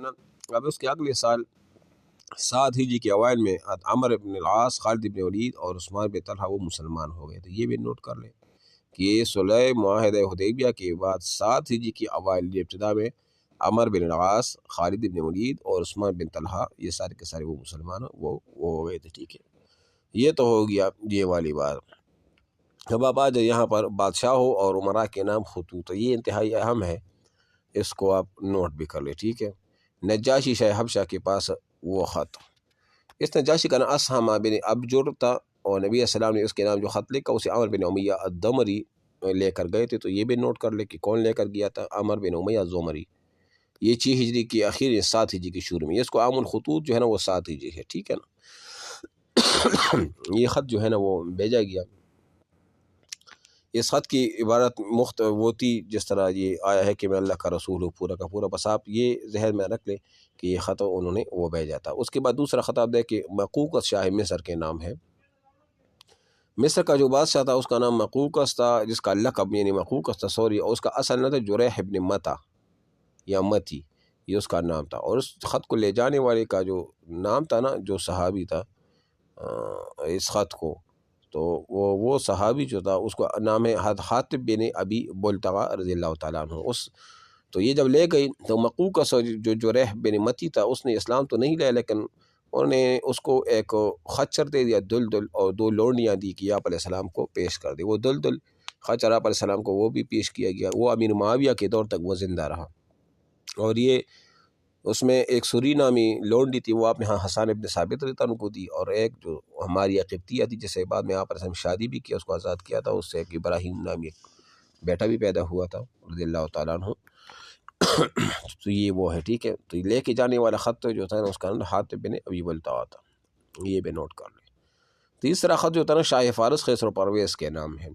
ہے نا۔ اب اس کے اگلے سال 7 ہجری کے اوائل میں عمرو بن العاص، خالد بن ولید اور عثمان بن طلحہ وہ مسلمان ہو گئے تھے۔ یہ بھی نوٹ کر لیں کہ یہ صلح معاہدہ حدیبیہ کے بعد 7 ہجری کی اوائل ابتدا میں عمرو بن العاص، خالد بن ولید اور عثمان بن طلحہ یہ سارے کے سارے وہ مسلمان وہ ہو گئے تھے، ٹھیک ہے۔ یہ تو ہو گیا یہ والی بات۔ اب آپ آ جائے یہاں پر بادشاہوں اور عمراء کے نام خطوط، تو یہ انتہائی اہم ہے، اس کو آپ نوٹ بھی کر لیں، ٹھیک ہے۔ نجاشی شاہ حبشہ کے پاس وہ خط، اس نجاشی کا نام اسہمہ بن ابجر تھا، اور نبی السلام نے اس کے نام جو خط لکھا اسے عمر بن امیہ الدمری لے کر گئے تھے، تو یہ بھی نوٹ کر لے کہ کون لے کر گیا تھا، عمر بن امیہ الزمری۔ یہ 6 ہجری کی اخیر 7 ہجری کی شروع میں، اس کو عام الخطوط جو ہے نا وہ 7 ہجری ہے، ٹھیک ہے نا۔ یہ خط جو ہے نا وہ بھیجا گیا۔ اس خط کی عبارت وہ تھی جس طرح یہ آیا ہے کہ میں اللہ کا رسول ہوں پورا کا پورا، بس آپ یہ ذہن میں رکھ لیں کہ یہ خط انہوں نے وہ بھیجا تھا۔ اس کے بعد دوسرا خط آپ دیکھیں، مقوقس شاہ مصر کے نام ہے۔ مصر کا جو بادشاہ تھا اس کا نام مقوقس تھا، جس کا لقب یعنی مقوقس تھا سوری، اور اس کا اصل نام تھا جریح ابن متا یا متی، یہ اس کا نام تھا۔ اور اس خط کو لے جانے والے کا جو نام تھا نا، جو صحابی تھا اس خط کو، تو وہ صحابی جو تھا اس کو نام ہے حاطب بن ابی بلتغا رضی اللہ تعالیٰ عنہ۔ تو یہ جب لے گئی تو مقوقس جو جریح بن متی تھا اس نے اسلام تو نہیں لیا، لیکن انہوں نے اس کو ایک خچر دے دیا دلدل، اور 2 لوڑیاں دی کہ آپ علیہ السلام کو پیش کر دی۔ وہ دلدل خچر آپ علیہ السلام کو وہ بھی پیش کیا گیا، وہ امیر معاویہ کے دور تک وہ زندہ رہا۔ اور یہ اس میں ایک سوری نامی لونڈی تھی، وہ آپ نے حسان ابن ثابت رضی اللہ عنہ کو دی، اور ایک جو ہماری قبطیہ تھی جسے بعد میں آپ نے شادی بھی کیا، اس کو آزاد کیا تھا، اس سے ایک ابراہیم نامی ایک بیٹا بھی پیدا ہوا تھا رضی اللہ تعالیٰ عنہ۔ تو یہ وہ ہے، ٹھیک ہے۔ تو یہ لے کے جانے والا خط جو تھا نا اس کا نام حاطب بن ابی بلتغا تھا، یہ بھی نوٹ کر لیں۔ تیسرا خط جو تھا نا شاہ فارس خسرو پرویز کے نام ہے،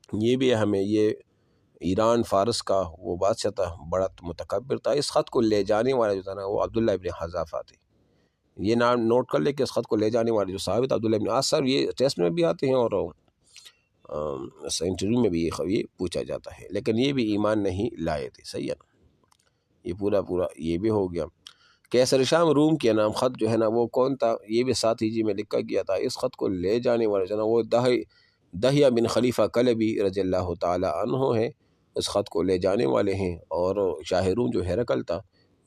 یہ بھی ہمیں یہ ایران فارس کا وہ بادشاہ تھا، بڑا متکبر تھا۔ اس خط کو لے جانے والا جو تھا نا وہ عبداللہ ابن حذافہ تھے، یہ نام نوٹ کر لے کہ اس خط کو لے جانے والے جو صحابی تھا عبداللہ ابن آصر، یہ ٹیسٹ میں بھی آتے ہیں اور انٹرویو میں بھی یہ پوچھا جاتا ہے، لیکن یہ بھی ایمان نہیں لائے تھے، صحیح ہے نا۔ یہ پورا یہ بھی ہو گیا۔ کیسر شام روم کے نام خط جو ہے نا وہ کون تھا، یہ بھی 7 ہجری میں لکھا گیا تھا۔ اس خط کو لے جانے والے جو ہے نا وہ دہیہ بن خلیفہ کلبی رضی اللہ تعالی عنہ ہیں، اس خط کو لے جانے والے ہیں۔ اور شاہ روم جو ہرقل تھا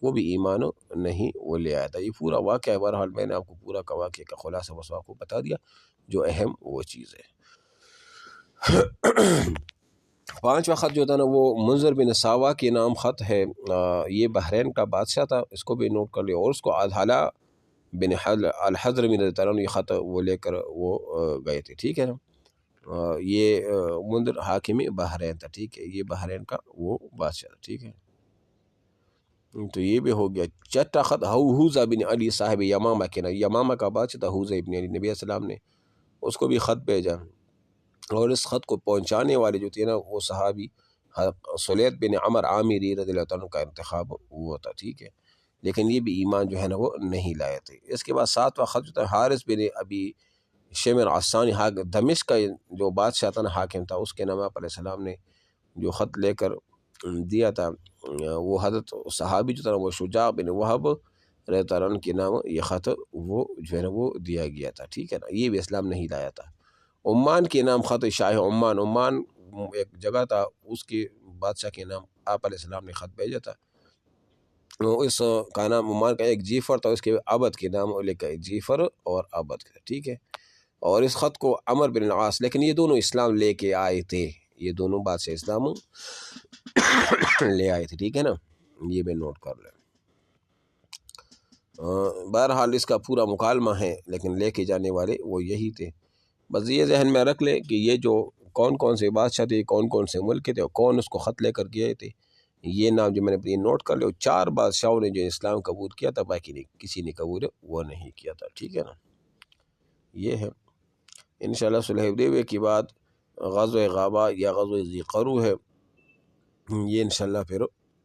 وہ بھی ایمان نہیں وہ لے آیا تھا۔ یہ پورا واقعہ ہے، بہرحال میں نے آپ کو پورا کا واقعہ کا خلاصہ بس آپ کو بتا دیا جو اہم وہ چیز ہے۔ 5واں خط جو تھا نا وہ منذر بن ساوا کے نام خط ہے، یہ بحرین کا بادشاہ تھا، اس کو بھی نوٹ کر لیا۔ اور اس کو الحلا بن الحضرمی رضی اللہ عنہ یہ خط وہ لے کر وہ گئے تھے، ٹھیک ہے نا۔ یہ منذر حاکم بحرین تھا، ٹھیک ہے، یہ بحرین کا وہ بادشاہ تھا، ٹھیک ہے۔ تو یہ بھی ہو گیا۔ 6واں خط حوزہ بن علی صاحب یمامہ کے نام، یمامہ کا بادشاہ تھا حوزہ بن علی، نبی علیہ السلام نے اس کو بھی خط بھیجا، اور اس خط کو پہنچانے والے جو تھے نا وہ صحابی سلیط بن عمر عامری رضی اللہ عنہ کا انتخاب ہوا تھا، ٹھیک ہے، لیکن یہ بھی ایمان جو ہے نا وہ نہیں لائے تھے۔ اس کے بعد 7واں خط جو تھا حارث بن ابی شمر عسانی دمشق کا جو بادشاہ تھا نا حاکم تھا، اس کے نام آپ علیہ السلام نے جو خط لے کر دیا تھا، وہ حضرت صحابی جو تھا وہ شجاع بن وہب رضی اللہ عنہ کے نام یہ خط وہ جو ہے نا وہ دیا گیا تھا، ٹھیک ہے نا، یہ بھی اسلام نہیں لایا تھا۔ عمان کے نام خط شاہ عمان، عمان ایک جگہ تھا، اس کے بادشاہ کے نام آپ علیہ السلام نے خط بھیجا تھا۔ اس کا نام عمان کا ایک جیفر تھا، اس کے عبد کے نام لکھا ہے جیفر اور عبد کا، ٹھیک ہے۔ اور اس خط کو عمر بن العاص، لیکن یہ دونوں اسلام لے کے آئے تھے، یہ دونوں بادشاہ اسلام لے آئے تھے، ٹھیک ہے نا، یہ بھی نوٹ کر لیں۔ بہرحال اس کا پورا مکالمہ ہے، لیکن لے کے جانے والے وہ یہی تھے۔ بس یہ ذہن میں رکھ لیں کہ یہ جو کون کون سے بادشاہ تھے، کون کون سے ملک تھے، اور کون اس کو خط لے کر گئے تھے، یہ نام جو میں نے یہ نوٹ کر لیا۔ 4 بادشاہوں نے جو اسلام قبول کیا تھا، باقی نے کسی نے قبول وہ نہیں کیا تھا، ٹھیک ہے نا، یہ ہے۔ انشاءاللہ صلح حدیبیہ کے بعد غزوہ غابہ یا غزوہ ذی قرو ہے، یہ انشاءاللہ پھر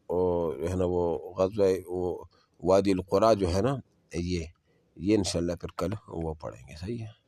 جو ہے نا وہ غزوہ وہ وادی القریٰ جو ہے نا یہ انشاءاللہ پھر کل وہ پڑھیں گے، صحیح ہے۔